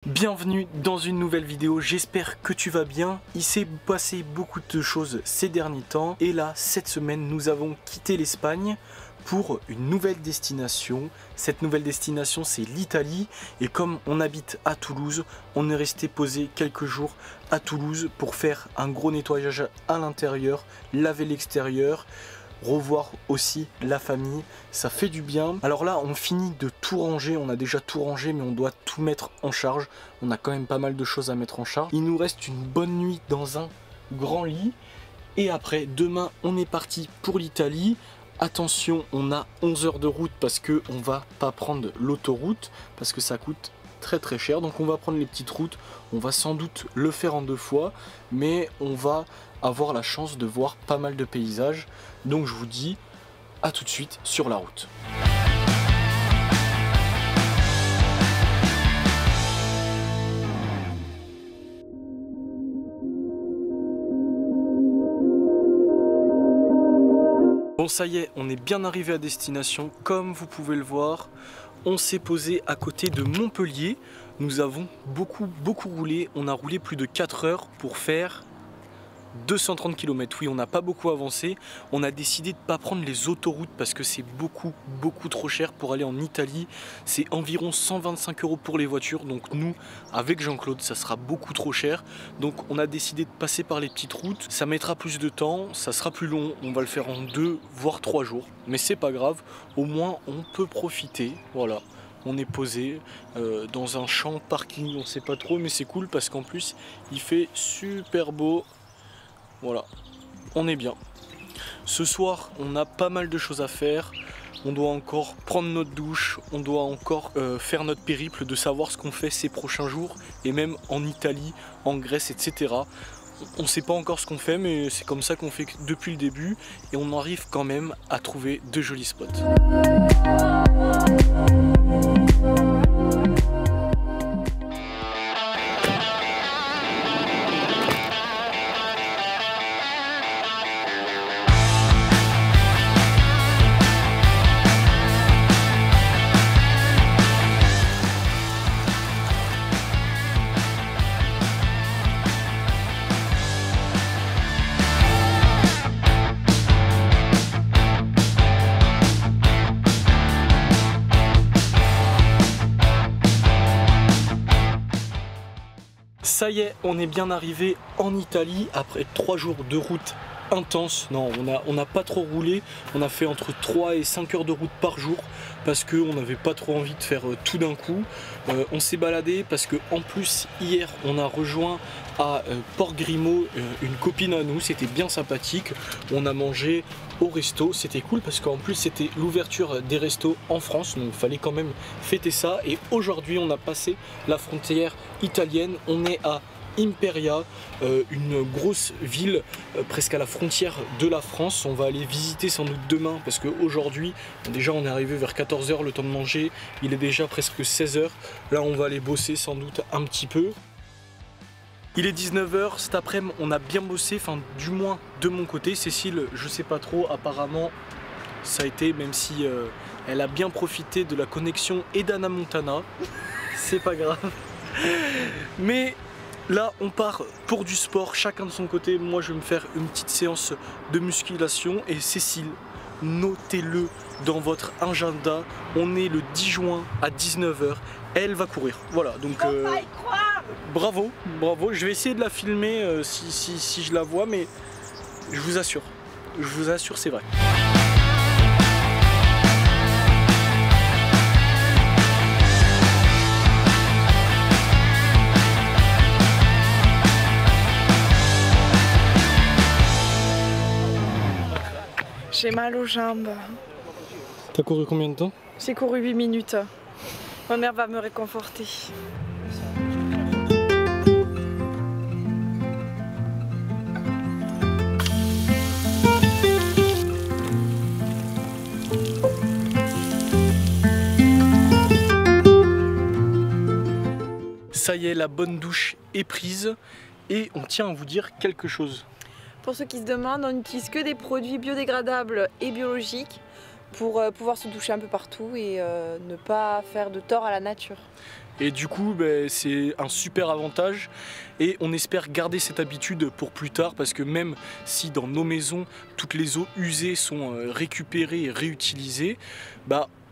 Bienvenue dans une nouvelle vidéo, j'espère que tu vas bien. Il s'est passé beaucoup de choses ces derniers temps et là, cette semaine, nous avons quitté l'Espagne pour une nouvelle destination. Cette nouvelle destination, c'est l'Italie et comme on habite à Toulouse, on est resté posé quelques jours à Toulouse pour faire un gros nettoyage à l'intérieur, laver l'extérieur, revoir aussi la famille, ça fait du bien. Alors là on finit de tout ranger, on a déjà tout rangé mais on doit tout mettre en charge. On a quand même pas mal de choses à mettre en charge. Il nous reste une bonne nuit dans un grand lit et après demain on est parti pour l'Italie. Attention, on a 11 heures de route parce que on va pas prendre l'autoroute parce que ça coûte très cher, donc on va prendre les petites routes. On va sans doute le faire en 2 fois, mais on va avoir la chance de voir pas mal de paysages. Donc je vous dis à tout de suite sur la route. Bon, ça y est, on est bien arrivé à destination. Comme vous pouvez le voir, on s'est posé à côté de Montpellier. Nous avons beaucoup roulé. On a roulé plus de 4 heures pour faire 230 km. Oui, on n'a pas beaucoup avancé. On a décidé de ne pas prendre les autoroutes parce que c'est beaucoup trop cher pour aller en Italie. C'est environ 125 € pour les voitures. Donc nous, avec Jean-Claude, ça sera beaucoup trop cher. Donc on a décidé de passer par les petites routes. Ça mettra plus de temps, ça sera plus long. On va le faire en 2 voire 3 jours. Mais c'est pas grave. Au moins, on peut profiter. Voilà. On est posé dans un champ parking. On sait pas trop, mais c'est cool parce qu'en plus, il fait super beau. Voilà, on est bien. Ce soir, on a pas mal de choses à faire. On doit encore prendre notre douche, on doit encore faire notre périple de savoir ce qu'on fait ces prochains jours. Et même en Italie, en Grèce, etc. On ne sait pas encore ce qu'on fait, mais c'est comme ça qu'on fait depuis le début. Et on arrive quand même à trouver de jolis spots. Ça y est, on est bien arrivé en Italie après 3 jours de route intense. Non, on n'a pas trop roulé. On a fait entre 3 et 5 heures de route par jour parce qu'on n'avait pas trop envie de faire tout d'un coup. On s'est baladé parce que en plus hier on a rejoint à Port Grimaud une copine à nous. C'était bien sympathique. On a mangé au resto, c'était cool parce qu'en plus c'était l'ouverture des restos en France, donc il fallait quand même fêter ça. Et aujourd'hui on a passé la frontière italienne, on est à Imperia, une grosse ville presque à la frontière de la France. On va aller visiter sans doute demain parce qu'aujourd'hui déjà on est arrivé vers 14 h, le temps de manger, il est déjà presque 16 h. Là on va aller bosser sans doute un petit peu. Il est 19 h, cet après-midi on a bien bossé, enfin du moins de mon côté. Cécile, je sais pas trop, apparemment ça a été, même si elle a bien profité de la connexion et d'Anna Montana, c'est pas grave. Mais là on part pour du sport, chacun de son côté. Moi je vais me faire une petite séance de musculation et Cécile, notez-le dans votre agenda, on est le 10 juin à 19 h, elle va courir. Voilà, donc bravo, je vais essayer de la filmer si je la vois, mais je vous assure, c'est vrai. J'ai mal aux jambes. T'as couru combien de temps? J'ai couru 8 minutes. Ma mère va me réconforter. Ça y est, la bonne douche est prise et on tient à vous dire quelque chose. Pour ceux qui se demandent, on n'utilise que des produits biodégradables et biologiques pour pouvoir se doucher un peu partout et ne pas faire de tort à la nature. Et du coup, c'est un super avantage et on espère garder cette habitude pour plus tard parce que même si dans nos maisons, toutes les eaux usées sont récupérées et réutilisées,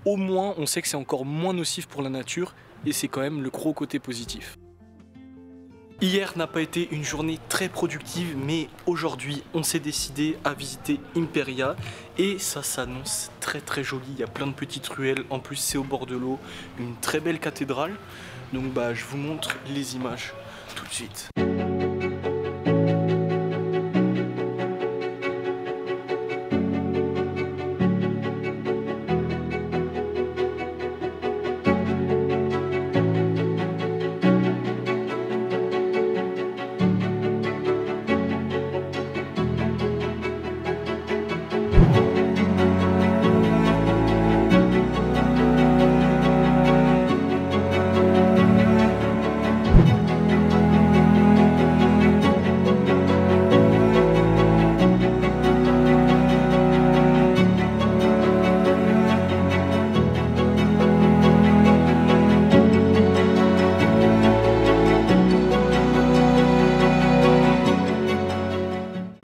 au moins on sait que c'est encore moins nocif pour la nature et c'est quand même le gros côté positif. Hier n'a pas été une journée très productive, mais aujourd'hui on s'est décidé à visiter Imperia et ça s'annonce très très joli. Il y a plein de petites ruelles, en plus c'est au bord de l'eau, une très belle cathédrale. Donc je vous montre les images tout de suite.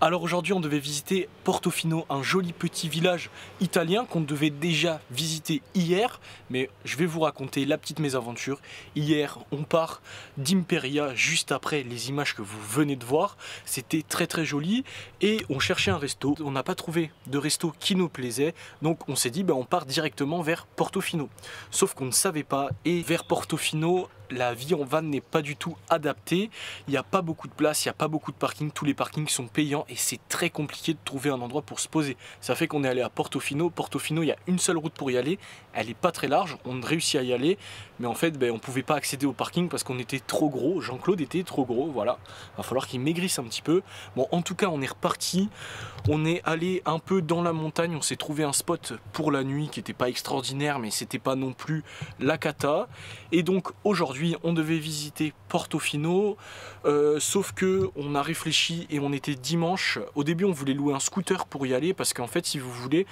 Alors aujourd'hui on devait visiter Portofino, un joli petit village italien qu'on devait déjà visiter hier, mais je vais vous raconter la petite mésaventure. Hier on part d'Imperia juste après les images que vous venez de voir, c'était très très joli et on cherchait un resto, on n'a pas trouvé de resto qui nous plaisait, donc on s'est dit on part directement vers Portofino. Sauf qu'on ne savait pas et vers Portofino, la vie en van n'est pas du tout adaptée, il n'y a pas beaucoup de place, il n'y a pas beaucoup de parking, tous les parkings sont payants et c'est très compliqué de trouver un endroit pour se poser. Ça fait qu'on est allé à Portofino. Portofino, il y a une seule route pour y aller, elle n'est pas très large, on réussit à y aller, mais en fait on ne pouvait pas accéder au parking parce qu'on était trop gros, Jean-Claude était trop gros, voilà, il va falloir qu'il maigrisse un petit peu. Bon, en tout cas on est reparti, on est allé un peu dans la montagne, on s'est trouvé un spot pour la nuit qui n'était pas extraordinaire mais c'était pas non plus la cata, et donc aujourd'hui on devait visiter Portofino, sauf que on a réfléchi et on était dimanche. Au début on voulait louer un scooter pour y aller parce qu'en fait si vous voulez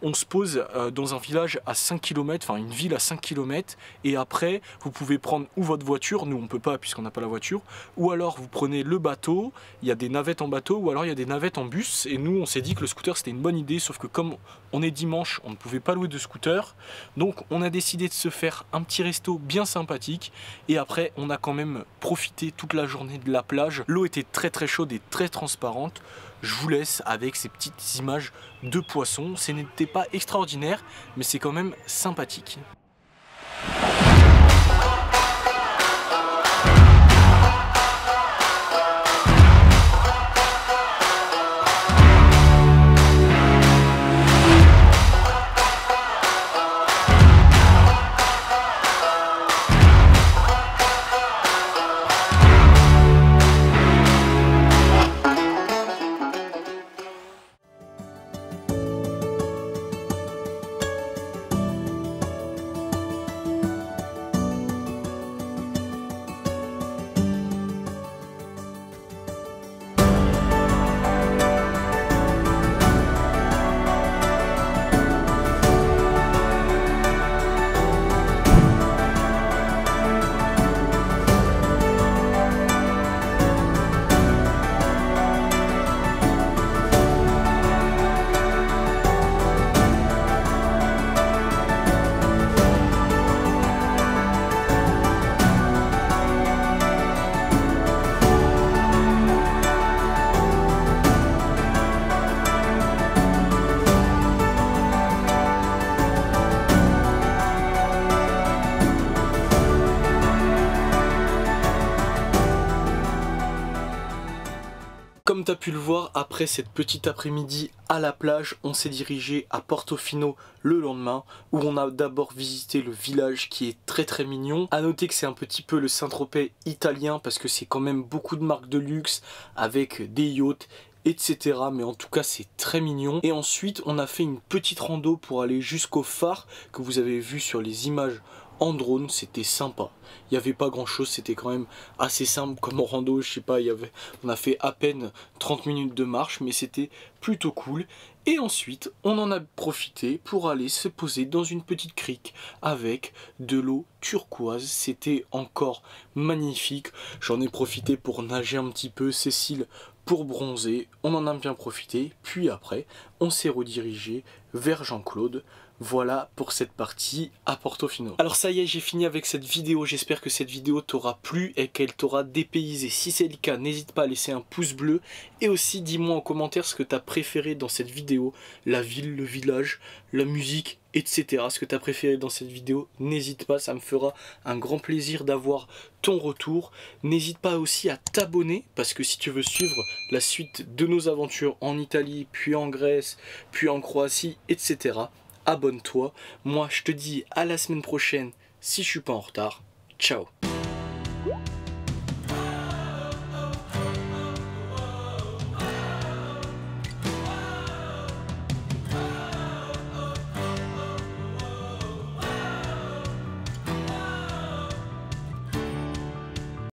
on se pose dans un village à 5 km, enfin une ville à 5 km, et après vous pouvez prendre ou votre voiture, nous on peut pas puisqu'on n'a pas la voiture, ou alors vous prenez le bateau, il y a des navettes en bateau, ou alors il y a des navettes en bus, et nous on s'est dit que le scooter c'était une bonne idée, sauf que comme on est dimanche, on ne pouvait pas louer de scooter, donc on a décidé de se faire un petit resto bien sympathique, et après on a quand même profité toute la journée de la plage, l'eau était très très chaude et très transparente. Je vous laisse avec ces petites images de poissons, ce n'était pas extraordinaire, mais c'est quand même sympathique. Comme tu as pu le voir, après cette petite après-midi à la plage, on s'est dirigé à Portofino le lendemain, où on a d'abord visité le village qui est très très mignon. A noter que c'est un petit peu le Saint-Tropez italien, parce que c'est quand même beaucoup de marques de luxe, avec des yachts, etc. Mais en tout cas c'est très mignon. Et ensuite on a fait une petite rando pour aller jusqu'au phare que vous avez vu sur les images en drone, c'était sympa. Il n'y avait pas grand chose, c'était quand même assez simple comme rando, je sais pas, on a fait à peine 30 minutes de marche, mais c'était plutôt cool. Et ensuite, on en a profité pour aller se poser dans une petite crique avec de l'eau turquoise. C'était encore magnifique. J'en ai profité pour nager un petit peu, Cécile pour bronzer. On en a bien profité. Puis après, on s'est redirigé vers Jean-Claude. Voilà pour cette partie à Portofino. Alors ça y est, j'ai fini avec cette vidéo. J'espère que cette vidéo t'aura plu et qu'elle t'aura dépaysé. Si c'est le cas, n'hésite pas à laisser un pouce bleu. Et aussi, dis-moi en commentaire ce que tu as préféré dans cette vidéo. La ville, le village, la musique, etc. Ce que tu as préféré dans cette vidéo. N'hésite pas, ça me fera un grand plaisir d'avoir ton retour. N'hésite pas aussi à t'abonner, parce que si tu veux suivre la suite de nos aventures en Italie, puis en Grèce, puis en Croatie, etc., abonne-toi. Moi, je te dis à la semaine prochaine si je suis pas en retard. Ciao.